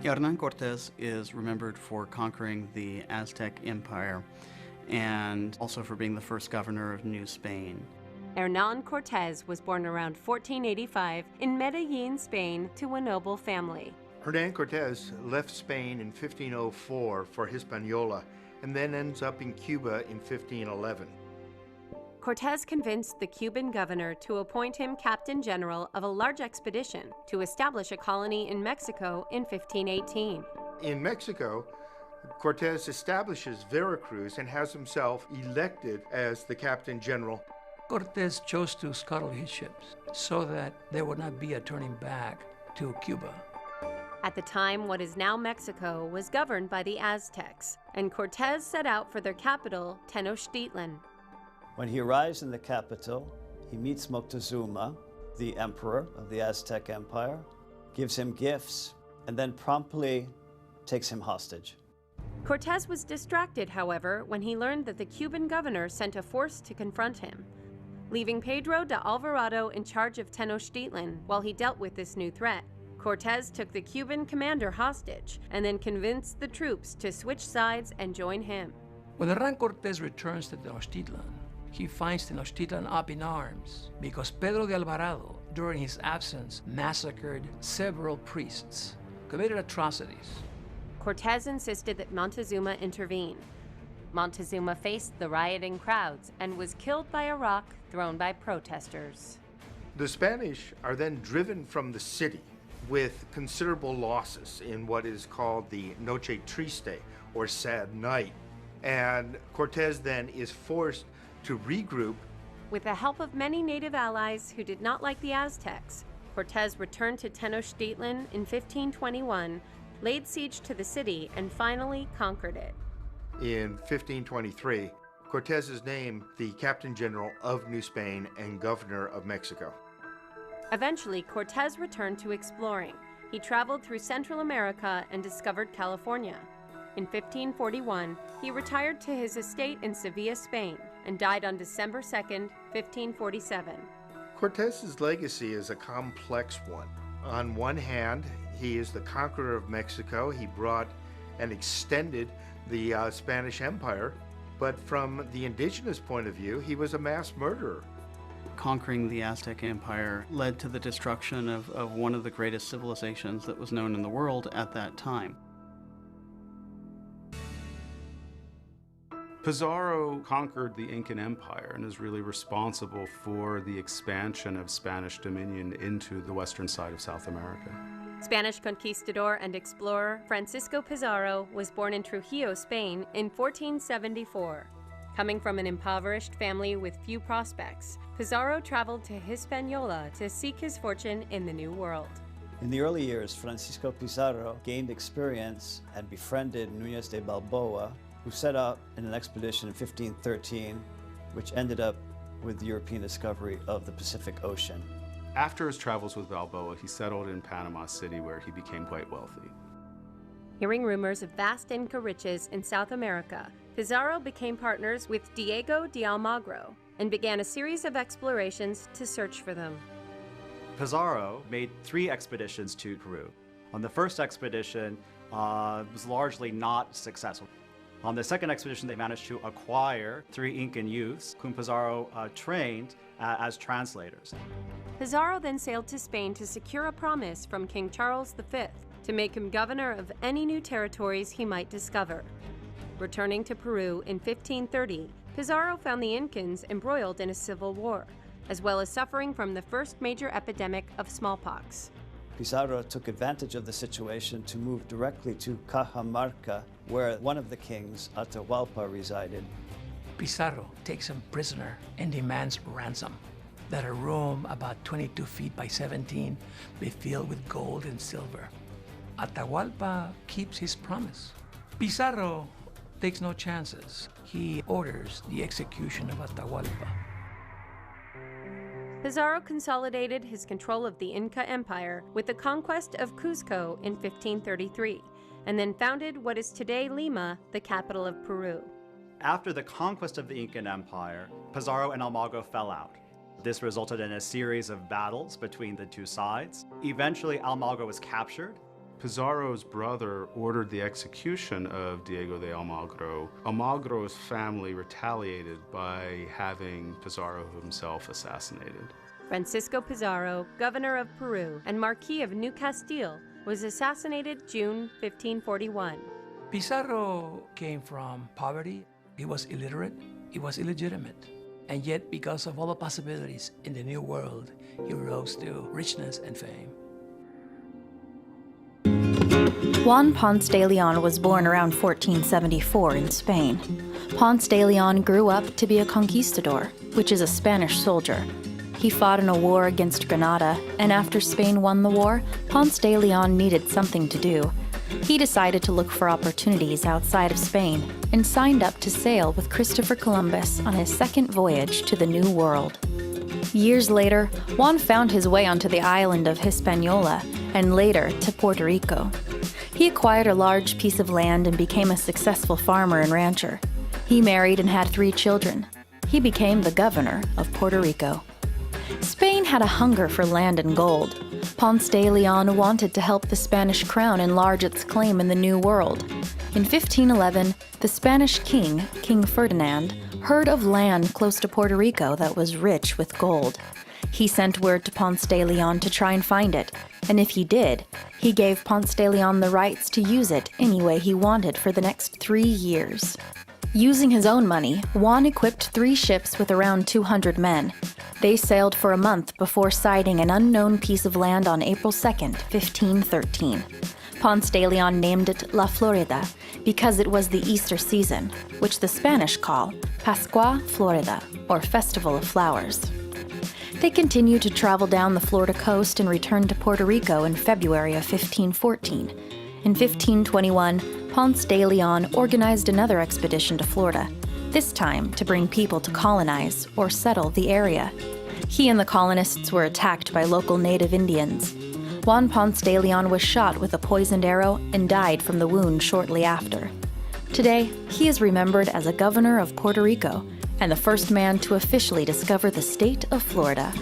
Hernan Cortés is remembered for conquering the Aztec Empire and also for being the first governor of New Spain. Hernan Cortés was born around 1485 in Medellin, Spain, to a noble family. Hernan Cortés left Spain in 1504 for Hispaniola and then ends up in Cuba in 1511. Cortés convinced the Cuban governor to appoint him captain general of a large expedition to establish a colony in Mexico in 1518. In Mexico, Cortés establishes Veracruz and has himself elected as the captain general. Cortés chose to scuttle his ships so that there would not be a turning back to Cuba. At the time, what is now Mexico was governed by the Aztecs, and Cortés set out for their capital, Tenochtitlan. When he arrives in the capital, he meets Moctezuma, the emperor of the Aztec Empire, gives him gifts, and then promptly takes him hostage. Cortés was distracted, however, when he learned that the Cuban governor sent a force to confront him. Leaving Pedro de Alvarado in charge of Tenochtitlan while he dealt with this new threat, Cortés took the Cuban commander hostage and then convinced the troops to switch sides and join him. When Hernan Cortés returns to Tenochtitlan, he finds Tenochtitlan up in arms because Pedro de Alvarado, during his absence, massacred several priests, committed atrocities. Cortés insisted that Montezuma intervene. Montezuma faced the rioting crowds and was killed by a rock thrown by protesters. The Spanish are then driven from the city with considerable losses in what is called the Noche Triste, or sad night. And Cortés then is forced to regroup. With the help of many native allies who did not like the Aztecs, Cortés returned to Tenochtitlan in 1521, laid siege to the city, and finally conquered it. In 1523, Cortés is named the Captain General of New Spain and Governor of Mexico. Eventually, Cortés returned to exploring. He traveled through Central America and discovered California. In 1541, he retired to his estate in Sevilla, Spain, and died on December 2nd, 1547. Cortés's legacy is a complex one. On one hand, he is the conqueror of Mexico. He brought and extended the Spanish Empire, but from the indigenous point of view, he was a mass murderer. Conquering the Aztec Empire led to the destruction of one of the greatest civilizations that was known in the world at that time. Pizarro conquered the Incan Empire and is really responsible for the expansion of Spanish dominion into the western side of South America. Spanish conquistador and explorer Francisco Pizarro was born in Trujillo, Spain in 1474. Coming from an impoverished family with few prospects, Pizarro traveled to Hispaniola to seek his fortune in the New World. In the early years, Francisco Pizarro gained experience and befriended Núñez de Balboa, who set out in an expedition in 1513, which ended up with the European discovery of the Pacific Ocean. After his travels with Balboa, he settled in Panama City, where he became quite wealthy. Hearing rumors of vast Inca riches in South America, Pizarro became partners with Diego de Almagro and began a series of explorations to search for them. Pizarro made 3 expeditions to Peru. On the first expedition, was largely not successful. On the second expedition, they managed to acquire 3 Incan youths, whom Pizarro trained as translators. Pizarro then sailed to Spain to secure a promise from King Charles V to make him governor of any new territories he might discover. Returning to Peru in 1530, Pizarro found the Incans embroiled in a civil war, as well as suffering from the first major epidemic of smallpox. Pizarro took advantage of the situation to move directly to Cajamarca, where one of the kings, Atahualpa, resided. Pizarro takes him prisoner and demands ransom, that a room about 22 feet by 17 be filled with gold and silver. Atahualpa keeps his promise. Pizarro takes no chances. He orders the execution of Atahualpa. Pizarro consolidated his control of the Inca Empire with the conquest of Cuzco in 1533, and then founded what is today Lima, the capital of Peru. After the conquest of the Incan Empire, Pizarro and Almagro fell out. This resulted in a series of battles between the two sides. Eventually, Almagro was captured. Pizarro's brother ordered the execution of Diego de Almagro. Almagro's family retaliated by having Pizarro himself assassinated. Francisco Pizarro, governor of Peru and Marquis of New Castile, was assassinated June 1541. Pizarro came from poverty. He was illiterate. He was illegitimate. And yet, because of all the possibilities in the new world, he rose to richness and fame. Juan Ponce de Leon was born around 1474 in Spain. Ponce de Leon grew up to be a conquistador, which is a Spanish soldier. He fought in a war against Granada, and after Spain won the war, Ponce de Leon needed something to do. He decided to look for opportunities outside of Spain and signed up to sail with Christopher Columbus on his second voyage to the New World. Years later, Juan found his way onto the island of Hispaniola and later to Puerto Rico. He acquired a large piece of land and became a successful farmer and rancher. He married and had 3 children. He became the governor of Puerto Rico. Spain had a hunger for land and gold. Ponce de Leon wanted to help the Spanish crown enlarge its claim in the New World. In 1511, the Spanish king, King Ferdinand, heard of land close to Puerto Rico that was rich with gold. He sent word to Ponce de Leon to try and find it, and if he did, he gave Ponce de Leon the rights to use it any way he wanted for the next 3 years. Using his own money, Juan equipped 3 ships with around 200 men. They sailed for a month before sighting an unknown piece of land on April 2nd, 1513. Ponce de Leon named it La Florida because it was the Easter season, which the Spanish call Pascua Florida, or Festival of Flowers. They continued to travel down the Florida coast and returned to Puerto Rico in February of 1514. In 1521, Ponce de Leon organized another expedition to Florida, this time to bring people to colonize or settle the area. He and the colonists were attacked by local native Indians. Juan Ponce de Leon was shot with a poisoned arrow and died from the wound shortly after. Today, he is remembered as a governor of Puerto Rico and the first man to officially discover the state of Florida.